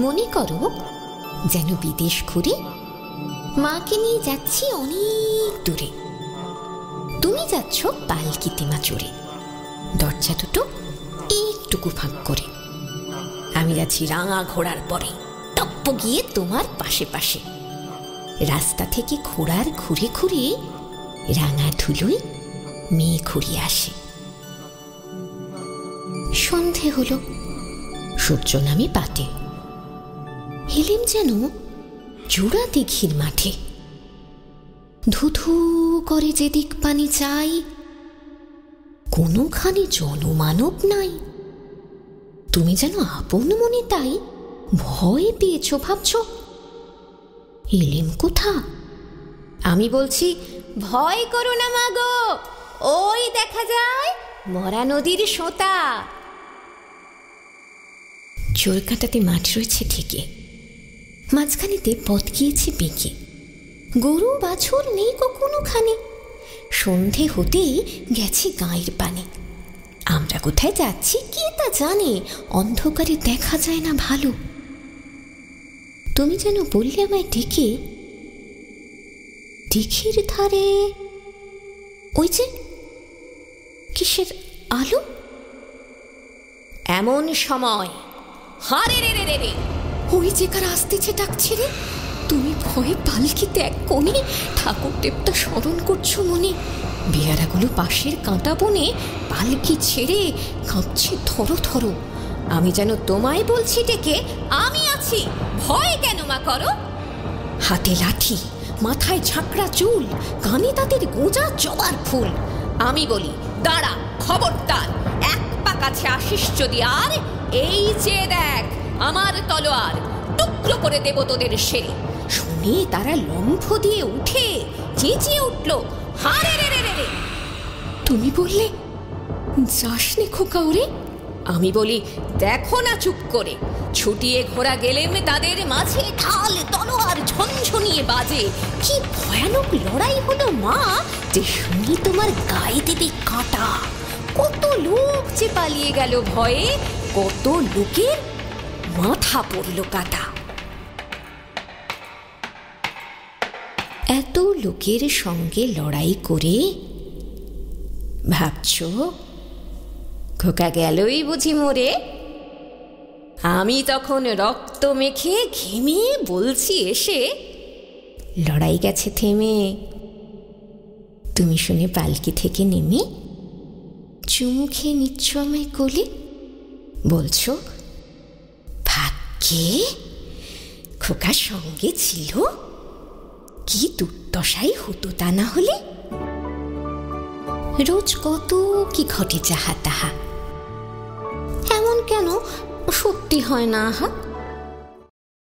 মনে করো যেন বিদেশ ঘুরে মাকে নিয়ে যাচ্ছি অনেক দূরে। তুমি যাচ্ছ পালকিতে মা চড়ে, দরজা দুটো একটুকু ফাঁক করে। আমি যাচ্ছি রাঙা ঘোড়ার পরে, টপ্প গিয়ে তোমার পাশে পাশে। রাস্তা থেকে ঘোড়ার ঘুরে ঘুরে রাঙা ধুলোয় মেয়ে ঘুরিয়ে আসে। সন্ধে হলো, সূর্য নামে পাতে। এলেম যেন জোড়া দিঘির মাঠে। ধুধু করে যেদিক পানি চাই, কোনোখানে জনমানব নাই। তুমি যেন আপন মনে তাই ভয় পেয়েছ, ভাবছ এলেম কোথা। আমি বলছি, ভয় করো না মাগো, ওই দেখা যায় মরা নদীর সোঁতা। চোর কাঁটাতে মাঠ রয়েছে ঠিকই, মাঝখানেতে পথ গিয়েছে বেঁকে। গরু বাছুর নেই কোনোখানে, সন্ধে হতেই গেছে গাঁয়ের পানে। আমরা কোথায় যাচ্ছি কে তা জানে, অন্ধকারে দেখা যায় না ভালো। তুমি যেন বললে আমায় ডেকে, দিঘির ধারে ওই যে কিসের আলো। এমন সময় হারে রে রে রে রে, ওই যে কার আসতেছে ডাকছে রে। তুমি ভয়ে পালকিতে এক কোণে ঠাকুর দেবতা স্মরণ করছো মনে। বেয়ারাগুলো পাশের কাঁটা বনে পালকি ছেড়ে কাঁপছে থরো থরো। আমি যেন তোমায় বলছি ডেকে, আমি আছি, ভয় কেন মা করো। হাতে লাঠি, মাথায় ঝাঁকড়া চুল, কানে তাদের গোঁজা জবার ফুল। আমি বলি, দাঁড়া খবরদার, এক পা কাছে আসিস যদি আর, এই যে দেখ আমার তলোয়ার, টুকরো করে দেব তোদের সেরে। শুনে তারা লম্ফ দিয়ে উঠে চেঁচিয়ে উঠল, হারে রে রে রে। তুমি বললে যাস নে খোকা ওরে। আমি বলি, দেখো না চুপ করে। ছুটিয়ে ঘোড়া গেলেম তাদের মাঝে, ঢাল তলোয়ার ঝনঝনিয়ে বাজে। কি ভয়ানক লড়াই হলো মা, যে শুনি তোমার গায়ে দেবে কাঁটা। কত লোক যে পালিয়ে গেল ভয়ে, কত লোকের মাথা পড়ল কাটা। এত লোকের সঙ্গে লড়াই করে ভাবছ খোকা গেলই বুঝি মরে। আমি তখন রক্ত মেখে ঘেমে বলছি এসে, লড়াই গেছে থেমে। তুমি শুনে পালকি থেকে নেমে চুমু খেয়ে নিচ্ছ আমায় কোলে, বলছো ভাগ্যে খোকার সঙ্গে ছিল, কি দুর্দশাই হতো তা না হলে। রোজ কত কি ঘটে যাহা তাহা, এমন কেন সত্যি হয় না আহা।